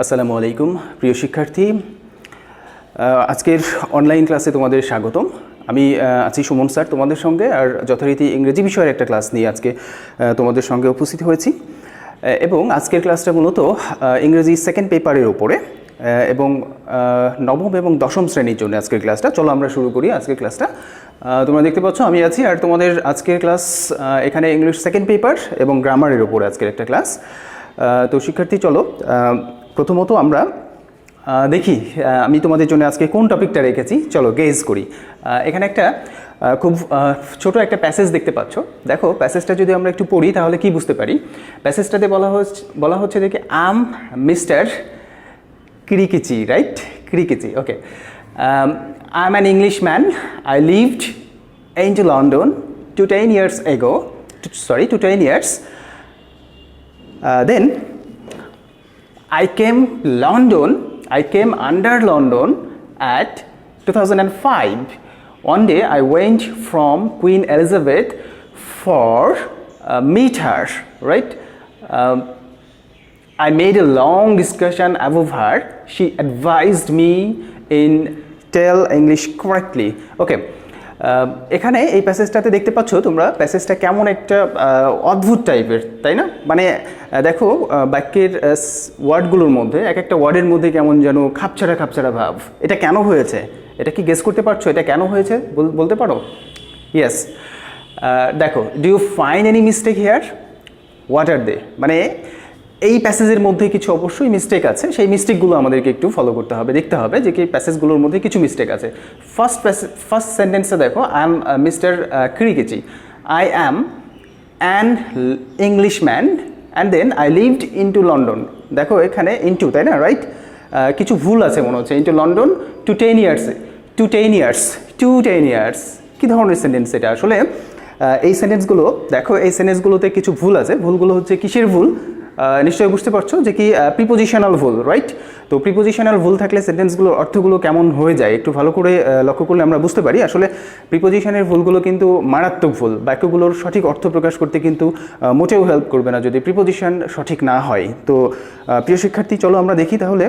আসসালামু আলাইকুম প্রিয় শিক্ষার্থী, আজকের অনলাইন ক্লাসে তোমাদের স্বাগতম। আমি আছি সুমন স্যার তোমাদের সঙ্গে, আর যথারীতি ইংরেজি বিষয়ের একটা ক্লাস নিয়ে আজকে তোমাদের সঙ্গে উপস্থিত হয়েছি। এবং আজকের ক্লাসটা মূলত ইংরেজি সেকেন্ড পেপারের ওপরে এবং নবম এবং দশম শ্রেণীর জন্য আজকের ক্লাসটা। চলো আমরা শুরু করি আজকের ক্লাসটা। তোমরা দেখতে পাচ্ছ আমি আছি, আর তোমাদের আজকের ক্লাস এখানে ইংলিশ সেকেন্ড পেপার এবং গ্রামারের ওপরে আজকের একটা ক্লাস। তো শিক্ষার্থী চলো প্রথমত আমরা দেখি আমি তোমাদের জন্য আজকে কোন টপিকটা রেখেছি। চলো গেজ করি। এখানে একটা খুব ছোট একটা প্যাসেজ দেখতে পাচ্ছ। দেখো প্যাসেজটা যদি আমরা একটু পড়ি তাহলে কি বুঝতে পারি। প্যাসেজটাতে বলা হচ্ছে দেখি am mister Kirikichi, right? Kirikichi, okay. I am an English man. I lived in London to 10 years ago, to 10 years. Then I came under London at 2005. One day I went from Queen Elizabeth for meet her, right? I made a long discussion above her. She advised me in tell English correctly. Okay. এখানে এই প্যাসেজটাতে দেখতে পাচ্ছ তোমরা প্যাসেজটা কেমন একটা অদ্ভুত টাইপের, তাই না? মানে দেখো বাক্যের ওয়ার্ডগুলোর মধ্যে এক একটা ওয়ার্ডের মধ্যে কেমন যেন খাপছাড়া খাপছাড়া ভাব। এটা কেন হয়েছে? এটা কি গেস করতে পারছো এটা কেন হয়েছে? বলতে পারো? ইয়েস, দেখো, do you find any mistake here? What are they? মানে এই প্যাসেজের মধ্যে কিছু অবশ্যই মিস্টেক আছে। সেই মিস্টেকগুলো আমাদেরকে একটু ফলো করতে হবে, দেখতে হবে যে কি প্যাসেজগুলোর মধ্যে কিছু মিস্টেক আছে। ফার্স্ট সেন্টেন্সে দেখো, I am mister Kirikichi. I am an English man and then I lived into London. দেখো এখানে ইনটু, তাই না? রাইট? কিছু ভুল আছে মনে হচ্ছে। Into London to 10 years. কী ধরনের সেন্টেন্স এটা আসলে? এই সেন্টেন্সগুলো দেখো, এই সেন্টেন্সগুলোতে কিছু ভুল আছে। ভুলগুলো হচ্ছে কিসের ভুল? নিশ্চয়ই বুঝতে পারছো যে কি প্রিপোজিশনাল ভুল, রাইট? তো প্রিপোজিশনাল ভুল থাকলে সেন্টেন্সগুলোর অর্থগুলো কেমন হয়ে যায় একটু ভালো করে লক্ষ্য করলে আমরা বুঝতে পারি। আসলে প্রিপোজিশনের ভুলগুলো কিন্তু মারাত্মক ভুল। বাক্যগুলোর সঠিক অর্থ প্রকাশ করতে কিন্তু মোটেও হেল্প করবে না যদি প্রিপোজিশন সঠিক না হয়। তো প্রিয় শিক্ষার্থী চলো আমরা দেখি তাহলে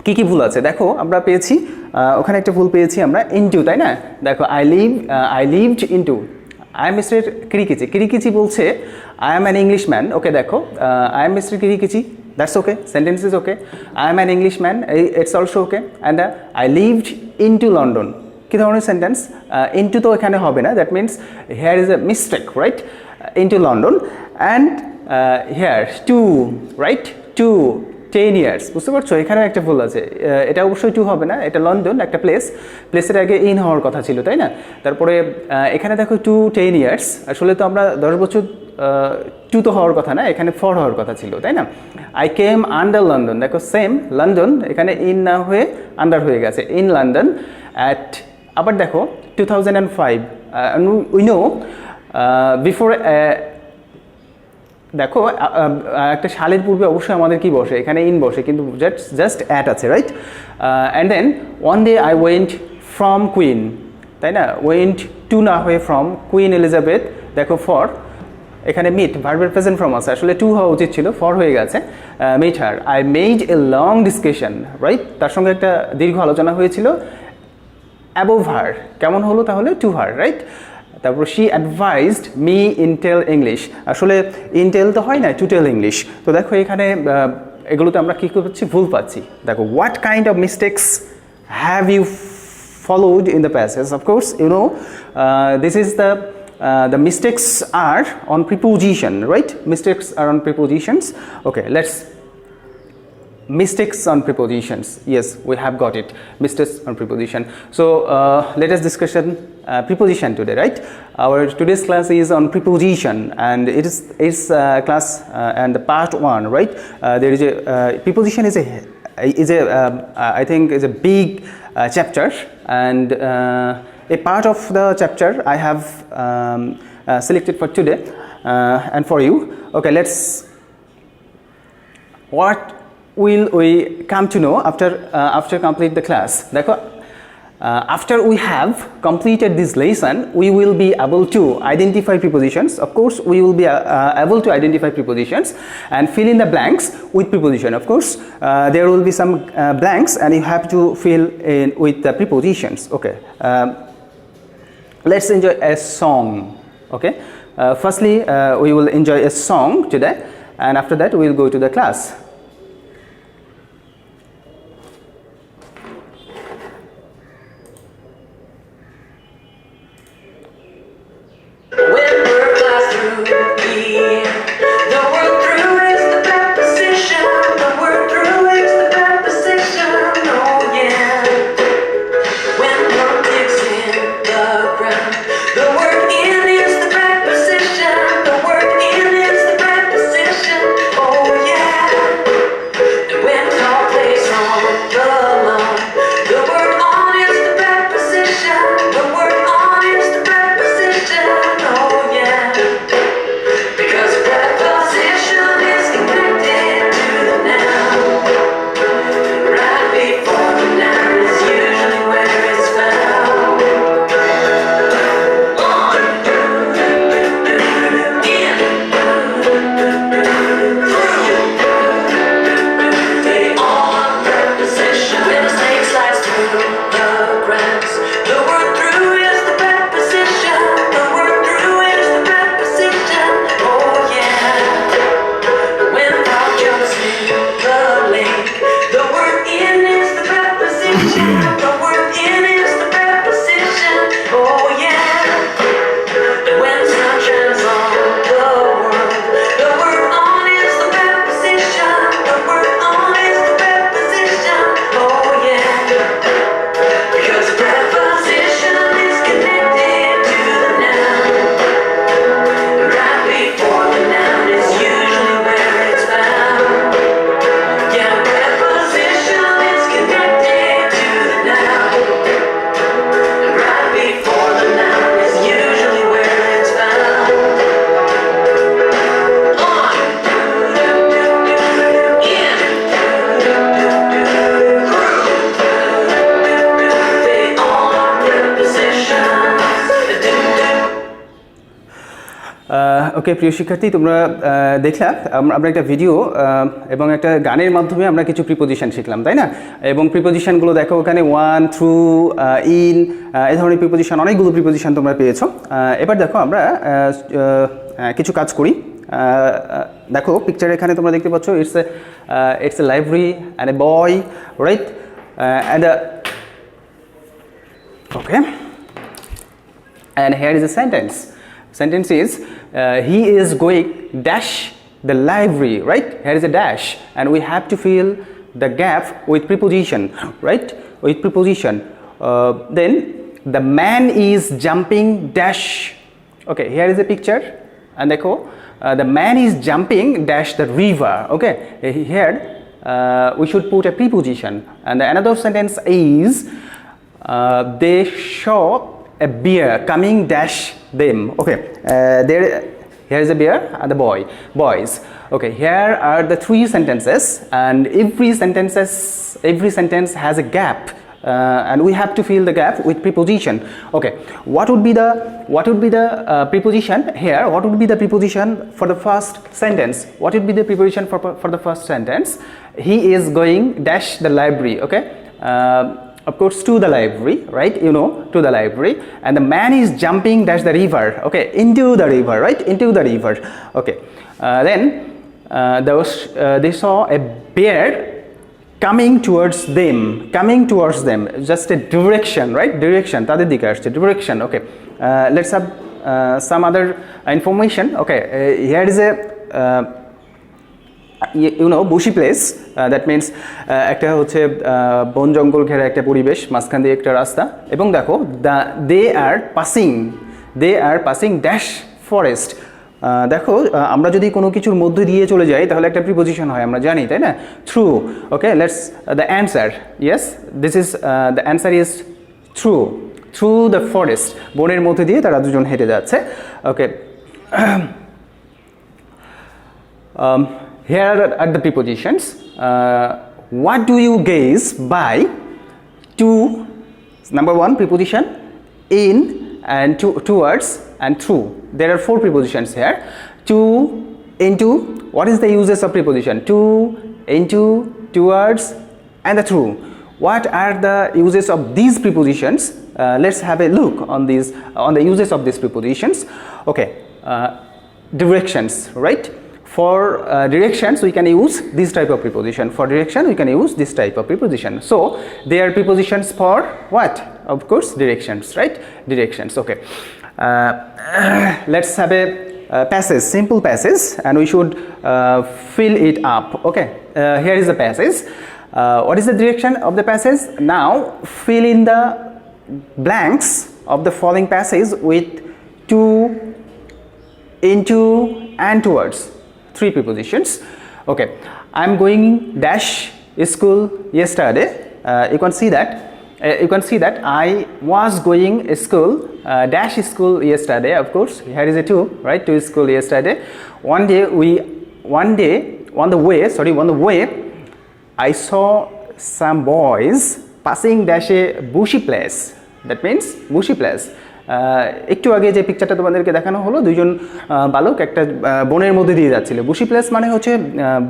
কী কী ভুল আছে। দেখো আমরা পেয়েছি ওখানে একটা ভুল পেয়েছি আমরা, ইনটু, তাই না? দেখো I lived into. I am mister Kirikichi. Kirikichi বলছে I am an English man. Okay, দেখো I am mister Kirikichi, that's okay, sentence is okay. I am an English man, it's also okay. And I lived into London. কী ধরনের sentence? Into তো এখানে হবে না, that means here is a mistake, right? Into London and here to, right? To 10 years. বুঝতে পারছো এখানেও একটা ভুল আছে। এটা অবশ্যই টু হবে না, এটা লন্ডন একটা প্লেসের আগে ইন হওয়ার কথা ছিল, তাই না? তারপরে এখানে দেখো টু 10 ইয়ার্স, আসলে তো আমরা 10 বছর টু তো হওয়ার কথা না, এখানে ফর হওয়ার কথা ছিল, তাই না? আই কেম আন্ডার লন্ডন, দেখো সেম লন্ডন এখানে ইন না হয়ে আন্ডার হয়ে গেছে, ইন লন্ডন অ্যাট। আবার দেখো 2005, উই নো বিফোর। দেখো একটা সালের পূর্বে অবশ্যই আমাদের কি বসে? এখানে ইন বসে, কিন্তু জাস্ট অ্যাট আছে, right? And then one day I went from Queen, তাই না? ওয়েন্ট টু না হয়ে ফ্রম কুইন এলিজাবেথ। দেখো ফর এখানে মিট, ভার্বের প্রেজেন্ট ফর্ম আছে, আসলে টু হওয়া উচিত ছিল, ফর হয়ে গেছে। Meet her, I made a long discussion, right? তার সঙ্গে একটা দীর্ঘ আলোচনা হয়েছিল। অ্যাবোভ হার কেমন হলো তাহলে? To her, right? তারপর she advised me in tell English, আসলে ইন টেল তো হয় না, টু টেল ইংলিশ। তো দেখো এখানে এগুলোতে আমরা কী করছি? ভুল পাচ্ছি। দেখো what kind of mistakes have you followed in the passage? Of course you know this is the mistakes are on preposition, right? Mistakes are on prepositions. Okay, let's mistakes on prepositions. Yes, we have got it. Mistakes on preposition. So let us discussion preposition today, right? Our today's class is on preposition, and it's class and the part 1, right? There is a preposition is a I think is a big chapter, and a part of the chapter I have selected for today and for you. Okay, what will we come to know after complete the class? দেখো After we have completed this lesson, we will be able to identify prepositions. Of course, we will be able to identify prepositions and fill in the blanks with preposition. Of course, there will be some blanks and you have to fill in with the prepositions. Okay. Let's enjoy a song. Okay. Firstly, we will enjoy a song today, and after that we will go to the class. ওকে প্রিয় শিক্ষার্থী, তোমরা দেখলা আমরা একটা video এবং একটা গানের মাধ্যমে আমরা কিছু প্রিপোজিশন শিখলাম, তাই না? এবং প্রিপোজিশনগুলো দেখো, ওখানে ওয়ান, থ্রু, ইন, এই ধরনের প্রিপোজিশন, অনেকগুলো প্রিপোজিশন তোমরা পেয়েছো। এবার দেখো আমরা কিছু কাজ করি। দেখো পিকচার এখানে তোমরা দেখতে পাচ্ছ, it's a library and a boy, right? And okay, and here is a sentence. Sentence is he is going dash the library, right? Here is a dash and we have to fill the gap with preposition, right? With preposition. Then the man is jumping dash. Okay, here is a picture and dekho, the man is jumping dash the river. Okay, here we should put a preposition, and another sentence is they saw a bear coming dash them. Okay, here is a bear and the boys. Okay, here are the three sentences, and every sentence has a gap, and we have to fill the gap with preposition. Okay, what would be the preposition here? What would be the preposition for the first sentence? What would be the preposition for the first sentence? He is going dash the library. Okay, of course to the library, right? You know, to the library, and the man is jumping dash the river. Okay, into the river, right? Into the river. Okay, then they saw a bear coming towards them, just a direction, right? Direction, tader dike asche, direction. Okay, let's have some other information. Okay, here is a you know, bushy place, that means একটা হচ্ছে বন জঙ্গল ঘেরা একটা পরিবেশ, মাঝখান দিয়ে একটা রাস্তা, এবং দেখো they are passing dash forest. দেখো আমরা যদি কোনো কিছুর মধ্যে দিয়ে চলে যাই তাহলে একটা প্রিপোজিশন হয়, আমরা জানি, তাই না? Through. Okay, let's the answer, yes, this is the answer is through the forest. বনের মধ্যে দিয়ে তারা দুজন হেঁটে যাচ্ছে। ওকে, here are the prepositions. What do you gaze by to Number one, preposition in and towards and through. There are 4 prepositions here. To, into. What is the uses of preposition? To, into, towards, and the through. What are the uses of these prepositions? Let's have a look on these on the uses of these prepositions. Okay, directions, right? For directions we can use this type of preposition. For direction we can use this type of preposition. So they are prepositions for what? Of course, directions, right? Directions. Okay. Let's have a passage, simple passage, and we should fill it up. Okay. Here is the passage. What is the direction of the passage? Now fill in the blanks of the following passage with to, into, and towards. 3 prepositions. Okay, I'm going dash school yesterday. You can see that. I was going school dash school yesterday. Of course, here is a to, right? To school yesterday. On the way, I saw some boys passing dash a bushy place. That means bushy place. একটু আগে যে পিকচারটা তোমাদেরকে দেখানো হলো, দুইজন বালক একটা বনের মধ্যে দিয়ে যাচ্ছিল। বুশি প্লেস মানে হচ্ছে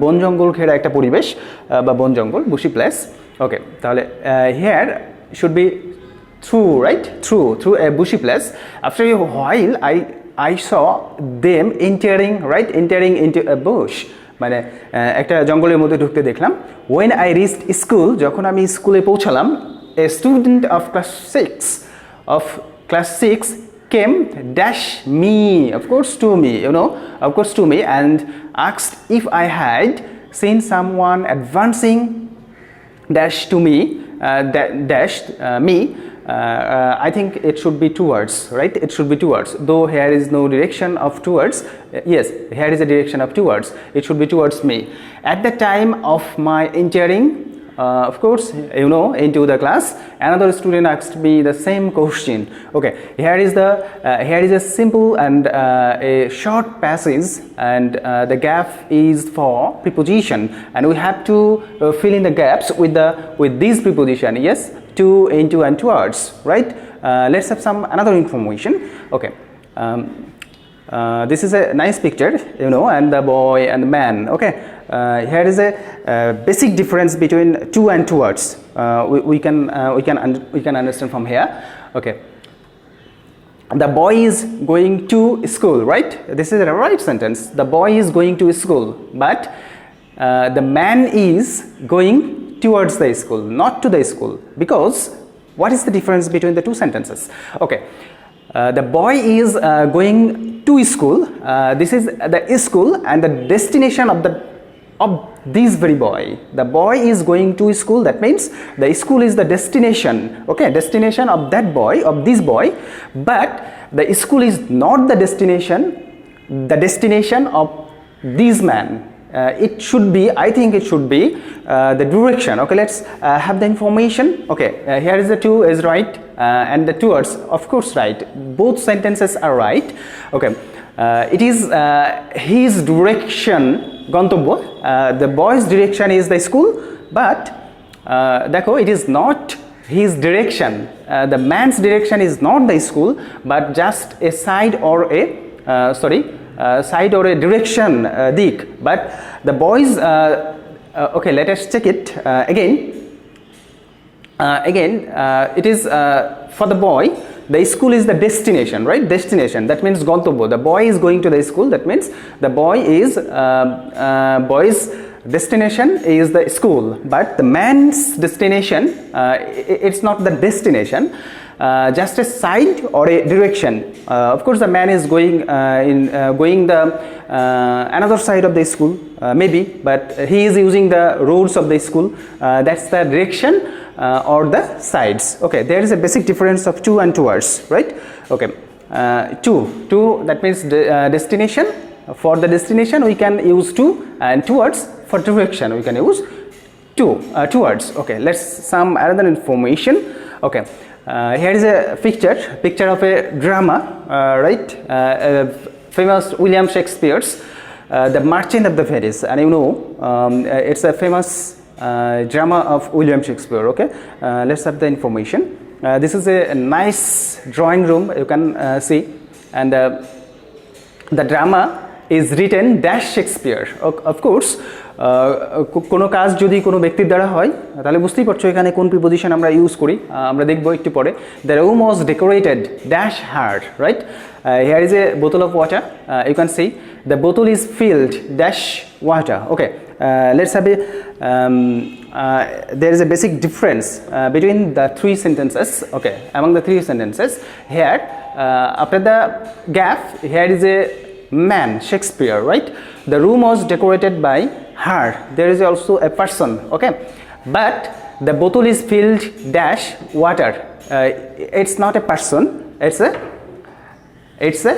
বন জঙ্গল ঘেরা একটা পরিবেশ বা বন জঙ্গল, বুশি প্লেস। ওকে, তাহলে here should be through, right? Through a bushy place. After a while I saw them entering, right? Entering into a bush, মানে একটা জঙ্গলের মধ্যে ঢুকতে দেখলাম। ওয়েন আই রিচড স্কুল, যখন আমি স্কুলে পৌঁছালাম, a student of class 6 came dash me, of course to me, and asked if I had seen someone advancing dash to me, me. I think it should be towards, right? It should be towards, though here is no direction of towards. Yes, here is a direction of towards. It should be towards me. At the time of my entering, of course, into the class, another student asked me the same question. Okay, here is a simple and a short passage, and the gap is for preposition, and we have to fill in the gaps with these preposition. Yes, to, into, and towards, right? Let's have some another information. Okay. This is a nice picture, and the boy and the man. Okay, here is a basic difference between to and towards. We can understand from here. Okay, the boy is going to school, right? This is a right sentence. The boy is going to school, but the man is going towards the school, not to the school. Because what is the difference between the two sentences? Okay. The boy is going to school. This is the school and the destination of this very boy. The boy is going to school. That means the school is the destination. Okay, destination of that boy, of this boy. But the school is not the destination. The destination of this man. It should be, I think it should be the direction. Okay, let's have the information. Okay, here is the to is right, and the towards, of course, right. Both sentences are right. Okay, it is his direction, gantobbo. The boy's direction is the school, but দেখো, it is not his direction. The man's direction is not the school, but just a side or a side or a direction, dik. But the boys, okay, let us check it again. It is for the boy, the school is the destination, right? Destination, that means gantobbo. The boy is going to the school, that means the boy's destination is the school, but the man's destination, it's not the destination. Just a side or a direction. Of course, the man is going the another side of the school, maybe, but he is using the roads of the school. That's the direction or the sides. Okay, there is a basic difference of to and towards, right? Okay, to that means destination. For the destination, we can use to, and towards for direction we can use towards. Okay, let's some other information. Okay. Here is a picture of a drama, right? Famous William Shakespeare's The Merchant of the Venice, and it's a famous drama of William Shakespeare. Okay, let's have the information. This is a nice drawing room, you can see, and the drama is written dash Shakespeare. Of course, কোনো কাজ যদি কোনো ব্যক্তির দ্বারা হয় তাহলে বুঝতেই পারছো এখানে কোন প্রিপোজিশন আমরা ইউজ করি, আমরা দেখবো একটু পরে। The room was decorated dash hard, right? Here is a bottle of water, you can see the bottle is filled dash water. Okay, let's have a there is a basic difference between the three sentences. Okay, among the three sentences here, after the gap here is a man, Shakespeare, right? The room was decorated by her, there is also a person. Okay, but the bottle is filled dash water. It's not a person, it's a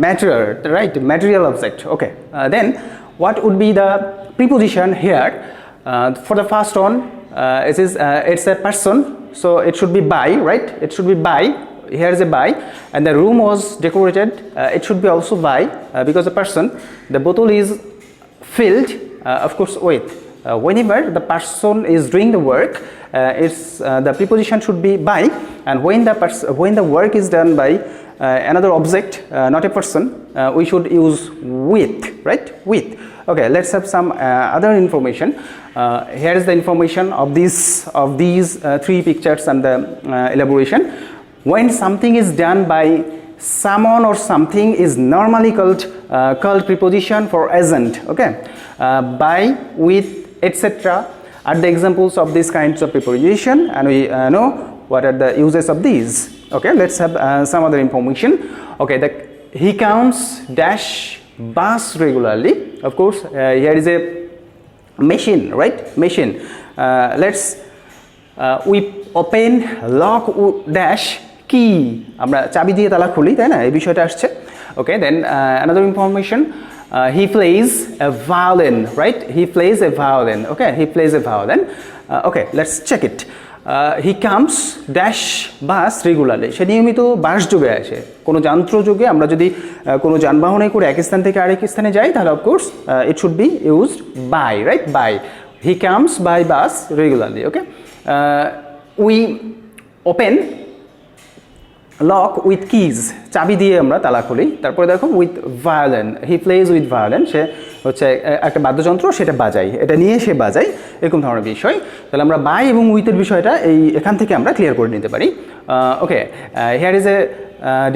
material, right? Material object. Okay, then what would be the preposition here? For the first one, it's a person, so it should be by, right? It should be by. Here is a by, and the room was decorated. It should be also by because a person. The bottle is filled, of course, with. Whenever the person is doing the work, the preposition should be by, and when the work is done by another object, not a person, we should use with, right? With. Okay, let's have some other information. Here is the information of these three pictures and the elaboration. When something is done by someone or something is normally called preposition for agent. Okay, by, with, etc. are the examples of these kinds of preposition, and we know what are the uses of these. Okay, let's have some other information. Okay, he counts dash bus regularly. Of course, here is a machine, right? Machine. Let's we open lock dash key. আমরা চাবি দিয়ে তালা খুলি, তাই না? এই বিষয়টা আসছে। Okay, then another information. He plays a violin, right? He plays a violin. Okay, he plays a violin. Okay, let's check it. He comes dash bus regularly. সে নিয়মিত বাস যোগে আসে। কোনো যন্ত্র যোগে আমরা যদি কোনো যানবাহনে করে এক স্থান থেকে আরেক স্থানে যাই তাহলে of course it should be used by, right? By. He comes by bus regularly. Okay, we open lock with keys, চাবি দিয়ে আমরা তালা খুলি। তারপরে দেখো with violin, he plays with violin, সে হচ্ছে একটা বাদ্যযন্ত্র, সেটা বাজায়, এটা নিয়ে সে বাজায়, এরকম ধরনের বিষয়। তাহলে আমরা বাই এবং উইথের বিষয়টা এখান থেকে আমরা ক্লিয়ার করে নিতে পারি। Okay, here is a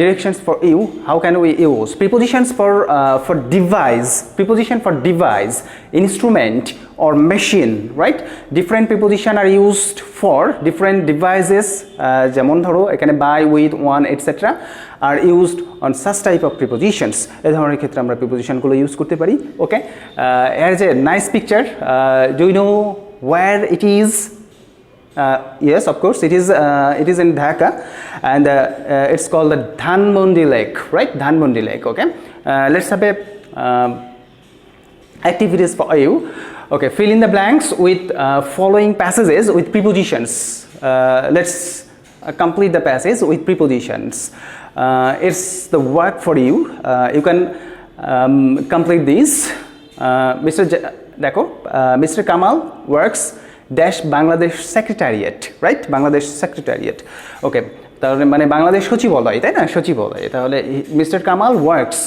directions for you. How can we use prepositions for device, preposition for device, instrument or machine, right? Different preposition are used for different devices. যেমন ধরো এখানে by, with, one, etc. are used on such type of prepositions. এই ধরনের ক্ষেত্রে আমরা preposition গুলো use করতে পারি। Okay, here is a nice picture. Do you know where it is? Yes, of course, it is in Dhaka, and it's called the Dhanmondi Lake, right? Dhanmondi Lake. Okay, let's have a activities for you. Okay, fill in the blanks with following passages with prepositions. Let's complete the passage with prepositions. It's the work for you. You can complete these. Mr. Kamal works dash Bangladesh Secretariat, right? Bangladesh Secretariat. Okay, তাহলে মানে বাংলাদেশ সচিবালয়, তাই না? সচিবালয়। তাহলে Mr. Kamal works,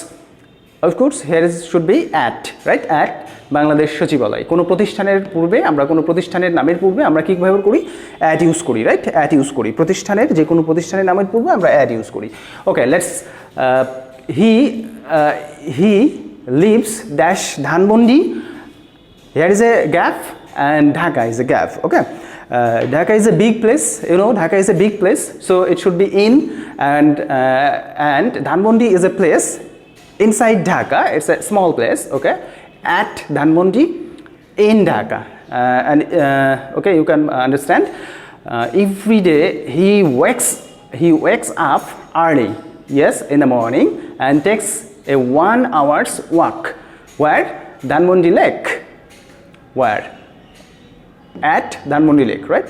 of course here should be at, right? At Bangladesh সচিবালয়। কোনো প্রতিষ্ঠানের পূর্বে আমরা কোনো প্রতিষ্ঠানের নামের পূর্বে আমরা কি ব্যবহার করি? at ইউজ করি, রাইট? at ইউজ করি। প্রতিষ্ঠানের যে কোনো প্রতিষ্ঠানের নামের পূর্বে আমরা at ইউজ করি। ওকে, let's he lives dash Dhanmondi. Here is a gap and Dhaka is a gap. Okay, Dhaka is a big place, you know, Dhaka is a big place, so it should be in, and Dhanmondi is a place inside Dhaka, it's a small place. Okay, at Dhanmondi, in Dhaka, and okay, you can understand. Every day he wakes up early, yes, in the morning, and takes a 1 hour's walk. Where? Dhanmondi Lake. Where? At Dhanmondi Lake, right?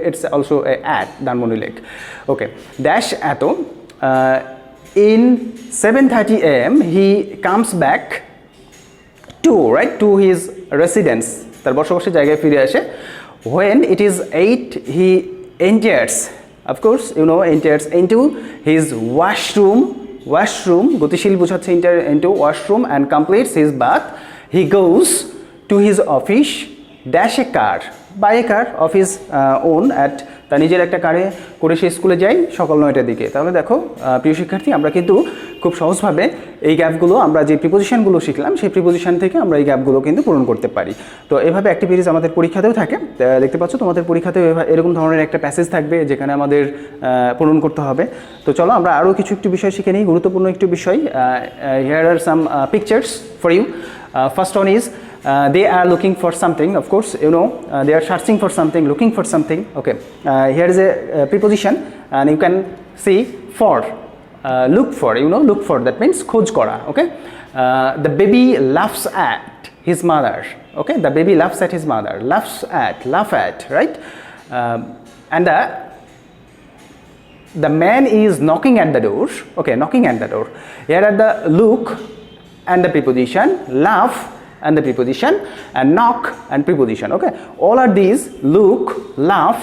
It's also at Dhanmondi Lake. Okay, dash ato. In 7:30 a.m. he comes back to his residence. তার বসবাসের জায়গায় ফিরে আসে। When it is 8 he enters of course enters into his washroom গতিশীল বোঝাচ্ছে enter into washroom and completes his bath. He goes to his office dash a car by a car of his own at তার নিজের একটা কারে করে সে স্কুলে যায় সকাল 9টার দিকে। তাহলে দেখো প্রিয় শিক্ষার্থী, আমরা কিন্তু খুব সহজভাবে এই গ্যাপগুলো, আমরা যে প্রিপোজিশনগুলো শিখলাম সেই প্রিপোজিশন থেকে আমরা এই গ্যাপগুলো কিন্তু পূরণ করতে পারি। তো এভাবে অ্যাক্টিভিটিস আমাদের পরীক্ষাতেও থাকে। দেখতে পাচ্ছ তোমাদের পরীক্ষাতেও এরকম ধরনের একটা প্যাসেজ থাকবে যেখানে আমাদের পূরণ করতে হবে। তো চলো আমরা আরও একটু বিষয় শিখে নিই, গুরুত্বপূর্ণ একটু বিষয়। Here are some pictures for you. First one is they are looking for something. Of course, they are searching for something, looking for something. Okay, here is a preposition and you can see for, look for, look for, that means khoj kora. Okay, the baby laughs at his mother. Okay, the baby laughs at his mother, laugh at, right? And the man is knocking at the door. Okay, knocking at the door. Here are the look and the preposition, laugh and the preposition, and knock and preposition. Okay, all are these, look, laugh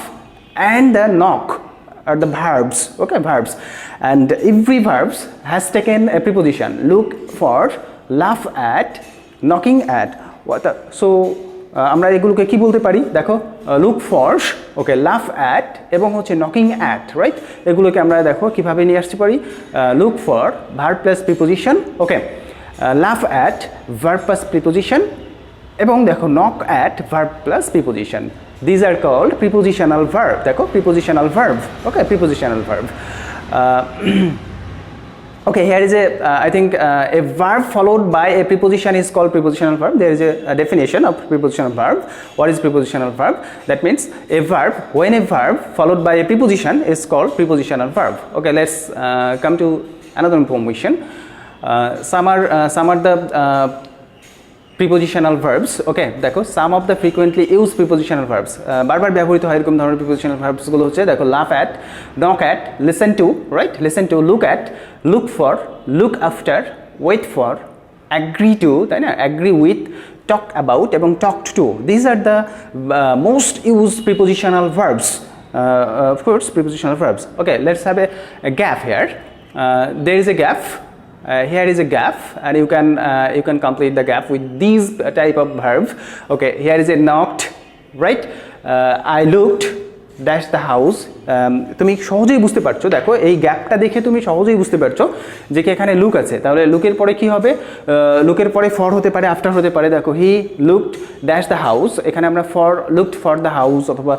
and the knock are the verbs. Okay, verbs, and every verbs has taken a preposition. Look for, laugh at, knocking at. So আমরা এগুলোকে কি বলতে পারি দেখো, look for, ওকে, লাফ at এবং হচ্ছে knocking at, right? এগুলোকে আমরা দেখো কিভাবে নিয়ে আসতে পারি। Look for verb plus preposition, okay, laugh at verb plus preposition এবং দেখো knock at verb plus preposition. These are called prepositional verb. দেখো prepositional verb. Okay, prepositional verb. Okay, here is I think a verb followed by a preposition is called prepositional verb. There is a definition of prepositional verb. What is prepositional verb? That means a verb, when a verb followed by a preposition is called prepositional verb. Okay, let's come to another information. Some are the prepositional verbs. Okay, দেখো some of the frequently used prepositional verbs. বারবার ব্যবহৃত হয় এরকম ধরনের prepositional verbs গুলো হচ্ছে দেখো laugh at, knock at, listen to, right? Listen to, look at, look for, look after, wait for, agree to, তাই না? Agree with, talk about এবং talked to. These are the most used prepositional verbs. Of course, prepositional verbs. Okay, let's have a gap here. There is a gap. Here is a gap and you can complete the gap with these type of verb. Okay, here is a knocked, right? I looked dash the house. তুমি সহজেই বুঝতে পারছো, দেখো এই গ্যাপটা দেখে তুমি সহজেই বুঝতে পারছো যে কি এখানে লুক আছে। তাহলে লুকের পরে কি হবে? লুকের পরে ফর হতে পারে, আফটার হতে পারে। দেখো he looked dash the house, এখানে আমরা লুকড ফর দ্য হাউস, অথবা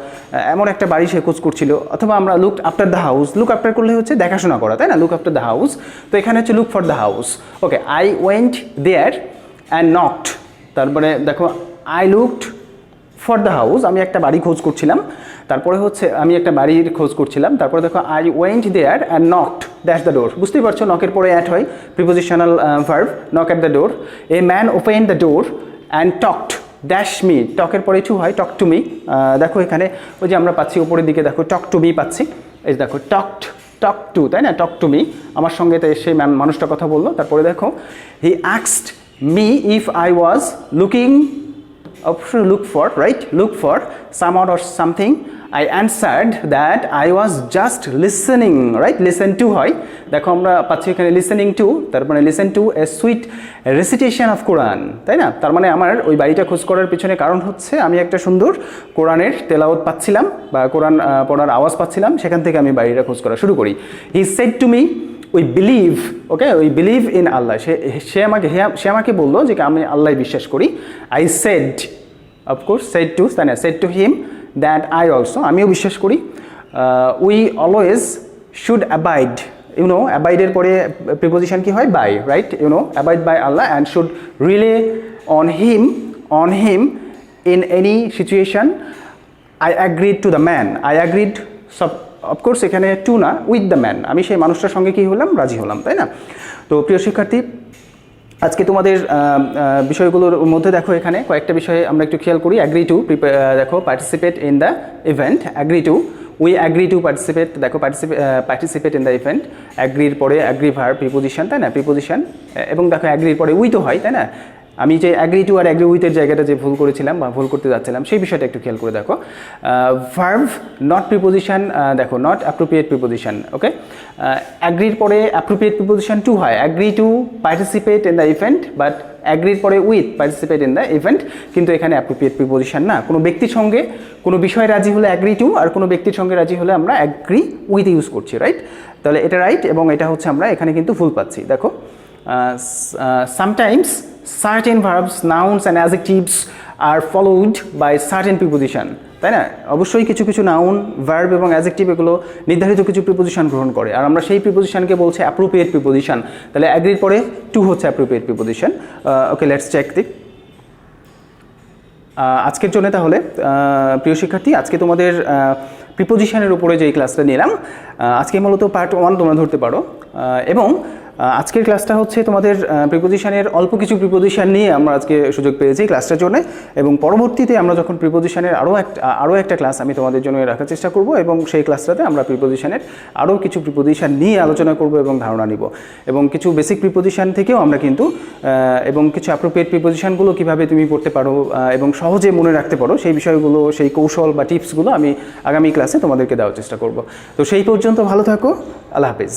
এমন একটা বাড়ি সে খোঁজ করছিল, অথবা আমরা looked after the house. Look after করলে হচ্ছে দেখাশোনা করা, তাই না? লুক আফটার দ্য হাউস, তো এখানে হচ্ছে look for the house. Okay, I went there and knocked, তারপরে দেখো I looked for the house, আমি একটা বাড়ি খোঁজ করছিলাম, তারপরে হচ্ছে আমি একটা বাড়ির খোঁজ করছিলাম, তারপরে দেখো I went there and knocked dash the door. বুঝতেই পারছো নকের পরে অ্যাট হয়, prepositional verb, knock at the door. A man open the door and talked dash me, টকের পরে টু হয়, টক টু মি। দেখো এখানে ওই যে আমরা পাচ্ছি উপরের দিকে দেখো টক টু মি পাচ্ছি, এই দেখো টক টু, তাই না? টক টু মি, আমার সঙ্গে তো সেই মানুষটা কথা বললো। তারপরে দেখো he asked me if I was looking, look for, right? Look for someone or something. I answered that I was just listening, right? Listen to হয়, দেখো আমরা পাচ্ছি এখানে listening to, তার মানে listen to a sweet recitation of Quran, তাই না? তার মানে আমার ওই বাড়িটা খোঁজ করার পিছনে কারণ হচ্ছে আমি একটা সুন্দর কোরআনের তেলাওয়াত পাচ্ছিলাম বা কোরআন পড়ার আওয়াজ পাচ্ছিলাম, সেখান থেকে আমি বাড়িটা খোঁজ করা শুরু করি। He said to me, we believe, okay, we believe in Allah. সে আমাকে বললো যে আমি আল্লাহ বিশ্বাস করি। I said, of course, said to him that I also, আমিও বিশ্বাস করি। We always should abide, abide এর পরে preposition কি হয়? by, right? Abide by Allah and should rely on him in any situation. I agreed to the man. I agreed, of course এখানে two না, with the man, আমি সেই মানুষটার সঙ্গে কি হলাম? রাজি হলাম, তাই না? তো প্রিয় শিক্ষার্থী, আজকে তোমাদের বিষয়গুলোর মধ্যে দেখো এখানে কয়েকটা বিষয়ে আমরা একটু খেয়াল করি। অ্যাগ্রি টু, দেখো participate in the event, agree to, we agree to participate, দেখো পার্টিসিপেট ইন দ্য ইভেন্ট। অ্যাগ্রির পরে অ্যাগ্রি ভার্ব প্রিপোজিশন, তাই না? প্রিপোজিশন, এবং দেখো অ্যাগ্রির পরে উই তো হয়, তাই না? আমি যে অ্যাগ্রি টু আর অ্যাগ্রি উইথের জায়গাটা যে ভুল করেছিলাম বা ভুল করতে যাচ্ছিলাম সেই বিষয়টা একটু খেয়াল করে দেখো। ভার্ভ নট প্রিপোজিশন, দেখো নট অ্যাপ্রোপ্রিয়েট প্রিপোজিশন, ওকে। অ্যাগ্রির পরে অ্যাপ্রোপ্রিয়েট প্রিপোজিশন টু হয়, agree to participate in the event, but অ্যাগ্রির পরে with participate in the event, কিন্তু এখানে অ্যাপ্রোপ্রিয়েট প্রিপোজিশন না। কোনো ব্যক্তির সঙ্গে কোনো বিষয়ে রাজি হলে অ্যাগ্রি টু, আর কোনো ব্যক্তির সঙ্গে রাজি হলে আমরা অ্যাগ্রি উইথ ইউজ করছি, রাইট? তাহলে এটা রাইট, এবং এটা হচ্ছে আমরা এখানে কিন্তু ভুল পাচ্ছি। দেখো sometimes certain verbs, nouns and adjectives are followed by certain preposition, তাই না? অবশ্যই কিছু কিছু নাউন, ভার্ব এবং অ্যাডজেক্টিভ এগুলো নির্ধারিত কিছু প্রিপোজিশন গ্রহণ করে, আর আমরা সেই প্রিপোজিশনকে বলছে অ্যাপ্রোপ্রিয়েট প্রিপোজিশন। তাহলে অ্যাগ্রির পরে টু হচ্ছে appropriate preposition. Okay, let's check দিক। আজকের জন্য তাহলে প্রিয় শিক্ষার্থী, আজকে তোমাদের প্রিপোজিশনের উপরে যে ক্লাসটা নিলাম, আজকে মূলত পার্ট 1 তোমরা ধরতে পারো, এবং আজকের ক্লাসটা হচ্ছে তোমাদের প্রিপোজিশনের অল্প কিছু প্রিপোজিশন নিয়ে আমরা আজকে সুযোগ পেয়েছি ক্লাসটার জন্য, এবং পরবর্তীতে আমরা যখন প্রিপোজিশনের আরও একটা ক্লাস আমি তোমাদের জন্য রাখার চেষ্টা করব, এবং সেই ক্লাসটাতে আমরা প্রিপোজিশনের আরও কিছু প্রিপোজিশন নিয়ে আলোচনা করব এবং ধারণা নিব, এবং কিছু বেসিক প্রিপোজিশন থেকেও আমরা কিন্তু এবং কিছু অ্যাপ্রোপ্রিয়েট প্রিপোজিশনগুলো কীভাবে তুমি পড়তে পারো এবং সহজে মনে রাখতে পারো সেই বিষয়গুলো, সেই কৌশল বা টিপসগুলো আমি আগামী ক্লাসে তোমাদেরকে দেওয়ার চেষ্টা করব। তো সেই পর্যন্ত ভালো থাকো, আল্লাহ হাফেজ।